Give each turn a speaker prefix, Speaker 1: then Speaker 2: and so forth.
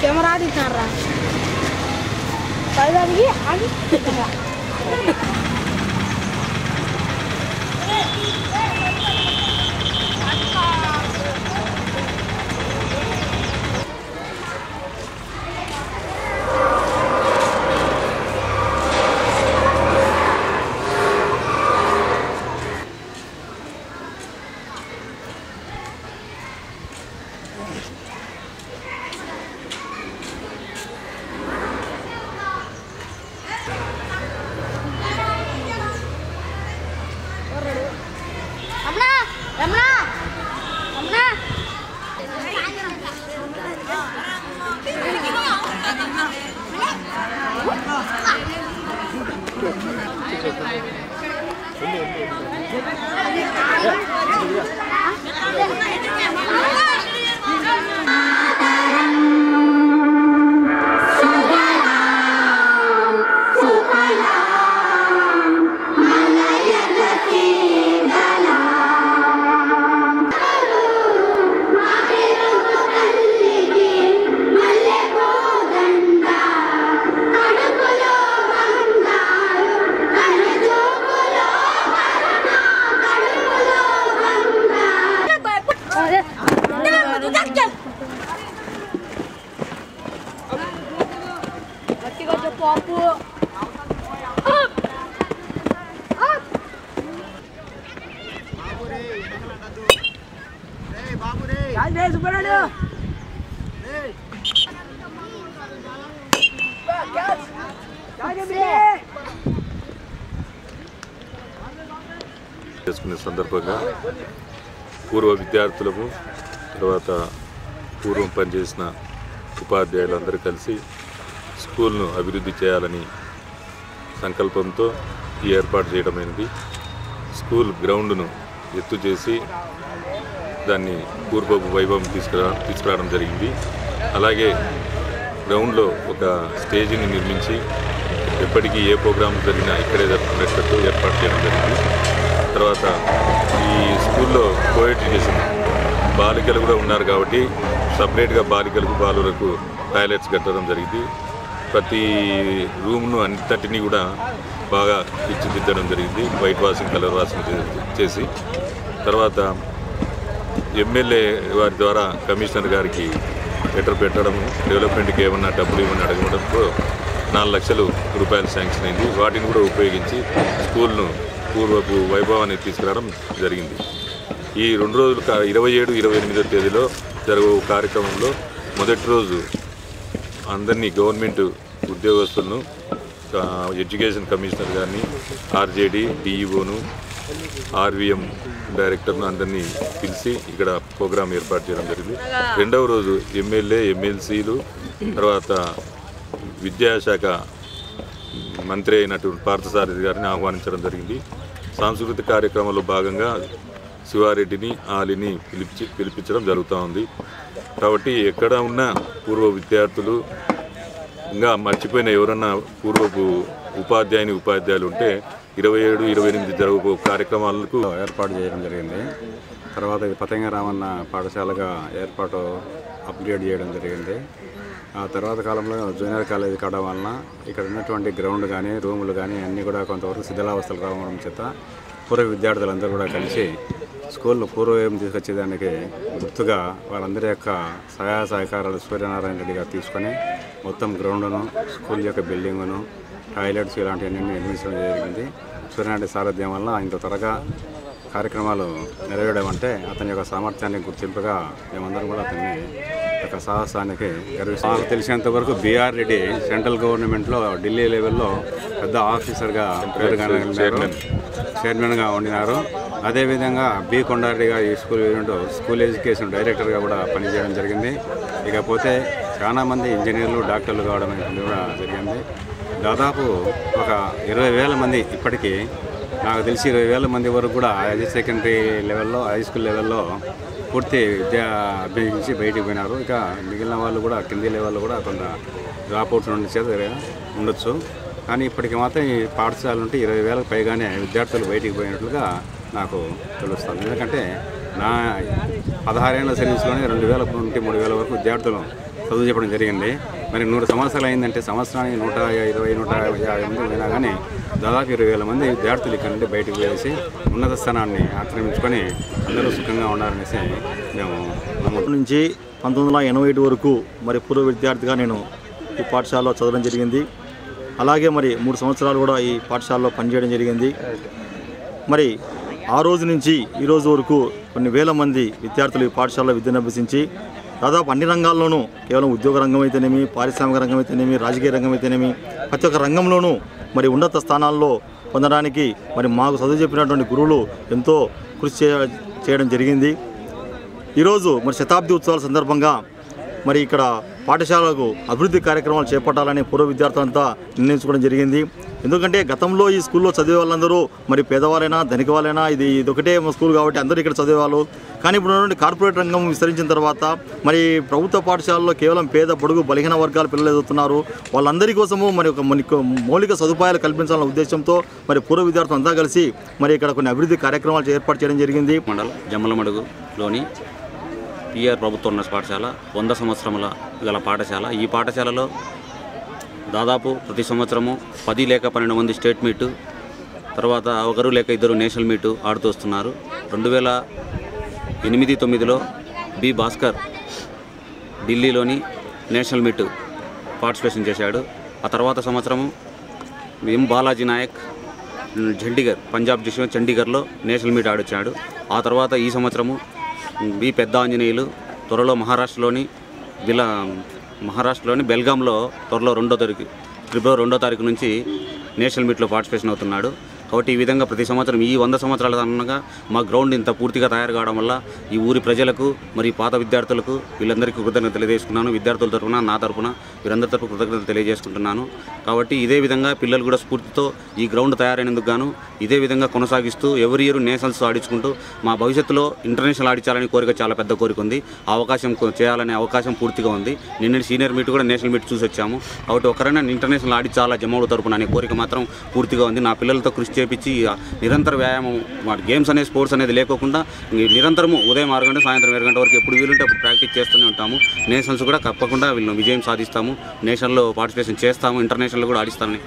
Speaker 1: Camera తీస్తారా పైదానికి అది
Speaker 2: చేసుకునే సందర్భంగా పూర్వ విద్యార్థులకు తర్వాత పూర్వం పనిచేసిన ఉపాధ్యాయులందరూ కలిసి స్కూల్ను అభివృద్ధి చేయాలని సంకల్పంతో ఈ ఏర్పాటు చేయడమైనది. స్కూల్ గ్రౌండ్ను ఎత్తు చేసి దాన్ని పూర్వపు వైభవం తీసుకురావడం జరిగింది. అలాగే గ్రౌండ్లో ఒక స్టేజిని నిర్మించి ఎప్పటికీ ఏ ప్రోగ్రాం జరిగినా ఇక్కడే జరుపుకునేటట్టు ఏర్పాటు చేయడం జరిగింది. తర్వాత ఈ స్కూల్లో కో ఎడ్యుకేషన్ బాలికలు కూడా ఉన్నారు కాబట్టి సపరేట్గా బాలికలకు బాలులకు టాయిలెట్స్ కట్టడం జరిగింది. ప్రతి రూమ్ను అంతటినీ కూడా బాగా తీర్చిదిద్దడం జరిగింది, వైట్ వాషింగ్ కలర్ వాషింగ్ చేసి. తర్వాత ఎమ్మెల్యే వారి ద్వారా కమిషనర్ గారికి లెటర్ పెట్టడము, డెవలప్మెంట్కి ఏమన్నా డబ్బులు ఇవ్వని అడగడంతో 4 లక్షల రూపాయలు శాంక్షన్ అయింది. వాటిని కూడా ఉపయోగించి స్కూల్ను పూర్వపు వైభవాన్ని తీసుకురావడం జరిగింది. ఈ 2 రోజులు 27, 28వ తేదీలో జరుగు కార్యక్రమంలో మొదటి రోజు అందరినీ గవర్నమెంట్ ఉద్యోగస్తులను, ఎడ్యుకేషన్ కమిషనర్ గారిని, ఆర్జేడీ డిఈఓను, ఆర్వీఎం డైరెక్టర్ను అందరినీ పిలిచి ఇక్కడ ప్రోగ్రాం ఏర్పాటు చేయడం జరిగింది. 2వ రోజు ఎమ్మెల్యే, ఎమ్మెల్సీలు, తర్వాత విద్యాశాఖ మంత్రి అయినటువంటి పార్థసారథి గారిని ఆహ్వానించడం జరిగింది. సాంస్కృతిక కార్యక్రమంలో భాగంగా శివారెడ్డిని, ఆలిని పిలిపించడం జరుగుతూ ఉంది. కాబట్టి ఎక్కడ ఉన్న పూర్వ విద్యార్థులు, ఇంకా మర్చిపోయిన ఎవరన్నా పూర్వపు ఉపాధ్యాయులు ఉంటే 27, 28 జరుగు కార్యక్రమాలకు
Speaker 3: ఏర్పాటు చేయడం జరిగింది. తర్వాత పతంగ రామన్న పాఠశాలగా అప్గ్రేడ్ చేయడం జరిగింది. ఆ తర్వాత కాలంలో జూనియర్ కాలేజీ కావడం వలన ఇక్కడ ఉన్నటువంటి గ్రౌండ్ కానీ రూములు కానీ అన్నీ కూడా కొంతవరకు శిథిలావస్థలు రావడం చేత పూర్వ విద్యార్థులందరూ కూడా కలిసి స్కూల్లో పూర్వం తీసుకొచ్చేదానికి గుర్తుగా వాళ్ళందరి యొక్క సహాయ సహకారాలు సూర్యనారాయణ రెడ్డి గారు తీసుకొని మొత్తం గ్రౌండ్ను, స్కూల్ యొక్క బిల్డింగును, టాయిలెట్స్ ఇలాంటివన్నీ నిర్మించడం జరిగింది. సూర్యనారాయణ సారథ్యం వల్ల ఇంత త్వరగా కార్యక్రమాలు నెరవేరడం అంటే అతని యొక్క సామర్థ్యాన్ని గుర్తింపుగా మేమందరం కూడా అతన్ని యొక్క సాహసానికి గర్విస్తాం. నాకు తెలిసినంత వరకు బీఆర్ రెడ్డి సెంట్రల్ గవర్నమెంట్లో ఢిల్లీ లెవెల్లో పెద్ద ఆఫీసర్గా చైర్మన్గా ఉండినారు. అదేవిధంగా బి కొండారెడ్డి గారు ఈ స్కూల్ ఎడ్యుకేషన్ డైరెక్టర్గా కూడా పనిచేయడం జరిగింది. ఇకపోతే చాలామంది ఇంజనీర్లు, డాక్టర్లు కావడం అనేది కూడా జరిగింది. దాదాపు ఒక 20,000 మంది ఇప్పటికీ నాకు తెలిసి 20,000 మంది వరకు కూడా హైయర్ సెకండరీ లెవెల్లో, హై స్కూల్ లెవెల్లో పూర్తి విద్య అభ్యసించి బయటికి పోయినారు. ఇక మిగిలిన వాళ్ళు కూడా కింది లెవెల్లో కూడా కొంత డ్రాప్అవుట్స్ ఉండొచ్చు. కానీ ఇప్పటికి మాత్రం ఈ పాఠశాల నుండి 20,000కు పైగానే విద్యార్థులు బయటికి పోయినట్లుగా నాకు తెలుస్తుంది. ఎందుకంటే నా 16 ఏళ్ల సర్వీస్లోనే 2,000 నుండి 3,000 వరకు విద్యార్థులు చదువు చెప్పడం జరిగింది. మరి 100 సంవత్సరాలు అయిందంటే సంవత్సరానికి 120, 150 మంది పోయినా కానీ దాదాపు 20,000 మంది విద్యార్థులు ఇక్కడ నుండి బయటకు వేసి ఉన్నత స్థానాన్ని ఆక్రమించుకొని అందరూ సుఖంగా ఉండాలనేసి మేము నమ్మకం.
Speaker 1: నుంచి 1987 వరకు మరి పూర్వ విద్యార్థిగా నేను ఈ పాఠశాలలో చదవడం జరిగింది. అలాగే మరి 3 సంవత్సరాలు కూడా ఈ పాఠశాలలో పనిచేయడం జరిగింది. మరి ఆ రోజు నుంచి ఈ రోజు వరకు కొన్ని వేల మంది విద్యార్థులు ఈ పాఠశాలలో విద్యను అభ్యసించి దాదాపు అన్ని రంగాల్లోనూ కేవలం ఉద్యోగ రంగం అయితేనేమి, పారిశ్రామిక రంగం అయితేనేమి, రాజకీయ రంగం అయితేనేమి ప్రతి ఒక్క రంగంలోనూ మరి ఉన్నత స్థానాల్లో పొందడానికి మరి మాకు చదువు చెప్పినటువంటి గురువులు ఎంతో కృషి చేయడం జరిగింది. ఈరోజు మరి శతాబ్ది ఉత్సవాల సందర్భంగా మరి ఇక్కడ పాఠశాలకు అభివృద్ధి కార్యక్రమాలు చేపట్టాలని పూర్వ విద్యార్థులంతా నిర్ణయించుకోవడం జరిగింది. ఎందుకంటే గతంలో ఈ స్కూల్లో చదివే వాళ్ళందరూ మరి పేదవాళ్ళైనా ధనిక వాళ్ళైనా ఇది ఒకటే స్కూల్ కాబట్టి అందరూ ఇక్కడ చదివేవాళ్ళు. కానీ ఇప్పుడు ఉన్నటువంటి కార్పొరేట్ రంగం విస్తరించిన తర్వాత మరి ప్రభుత్వ పాఠశాలలో కేవలం పేద బడుగు బలహీన వర్గాల పిల్లలు ఎదుగుతున్నారు. వాళ్ళందరి కోసము మరి ఒక మౌలిక సదుపాయాలు కల్పించాలన్న ఉద్దేశంతో మరి పూర్వ విద్యార్థులు అంతా కలిసి మరి ఇక్కడ కొన్ని అభివృద్ధి కార్యక్రమాలు ఏర్పాటు చేయడం జరిగింది.
Speaker 4: మండలం జమ్మలమడుగులోని పిఆర్ ప్రభుత్వ ఉన్నత పాఠశాల 100 సంవత్సరముల గల పాఠశాల. ఈ పాఠశాలలో దాదాపు ప్రతి సంవత్సరము 10 లేక 12 మంది స్టేట్ మీటు, తర్వాత 1 లేక 2 నేషనల్ మీటు ఆడుతూ వస్తున్నారు. 2008-9లో బి భాస్కర్ ఢిల్లీలోని నేషనల్ మీటు పార్టిసిపేషన్ చేశాడు. ఆ తర్వాత సంవత్సరము ఎం బాలాజీ నాయక్ చండీగఢ్ పంజాబ్ డిస్ట్రిక్ట్ చండీగఢ్లో నేషనల్ మీట్ ఆడొచ్చాడు. ఆ తర్వాత ఈ సంవత్సరము బి పెద్ద ఆంజనేయులు త్వరలో మహారాష్ట్రలోని బెల్గాంలో త్వరలో ఫిబ్రవరి 2వ తారీఖు నుంచి నేషనల్ మీట్లో పార్టిసిపేషన్ అవుతున్నాడు. కాబట్టి ఈ విధంగా ప్రతి సంవత్సరం ఈ 100 సంవత్సరాల అనగా మా గ్రౌండ్ ఇంత పూర్తిగా తయారు కావడం వల్ల ఈ ఊరి ప్రజలకు మరి పాత విద్యార్థులకు వీళ్ళందరికీ కృతజ్ఞతలు తెలియజేసుకున్నాను. విద్యార్థుల తరఫున నా తరఫున వీరందరి తరఫున కృతజ్ఞతలు తెలియజేసుకుంటున్నాను. కాబట్టి ఇదే విధంగా పిల్లలు కూడా స్ఫూర్తితో ఈ గ్రౌండ్ తయారైనందుకు గాను ఇదే విధంగా కొనసాగిస్తూ ఎవరి ఇయర్ నేషనల్స్ ఆడించుకుంటూ మా భవిష్యత్తులో ఇంటర్నేషనల్ ఆడించాలని కోరిక చాలా పెద్ద కోరిక ఉంది. ఆ అవకాశం చేయాలనే అవకాశం పూర్తిగా ఉంది. నిన్న సీనియర్ మీట్ కూడా నేషనల్ మీట్ చూసి వచ్చాము. కాబట్టి ఒకరైనా ఇంటర్నేషనల్ ఆడించాలా జమ్మవుడు తరఫున అనే కోరిక మాత్రం పూర్తిగా ఉంది. నా పిల్లలతో కృషి చేపించి నిరంతర వ్యాయామం గేమ్స్ అనేది స్పోర్ట్స్ అనేది లేకోకుండా నిరంతరము ఉదయం 6 గంటల సాయంత్రం 7 గంటల వరకు ఎప్పుడు వీలుంటే అప్పుడు ప్రాక్టీస్ చేస్తూనే ఉంటాము. నేషనల్స్ కూడా తప్పకుండా వీళ్ళు విజయం సాధిస్తాము. నేషనల్లో పార్టిసిపేషన్ చేస్తాము. ఇంటర్నేషనల్ కూడా ఆడిస్తామని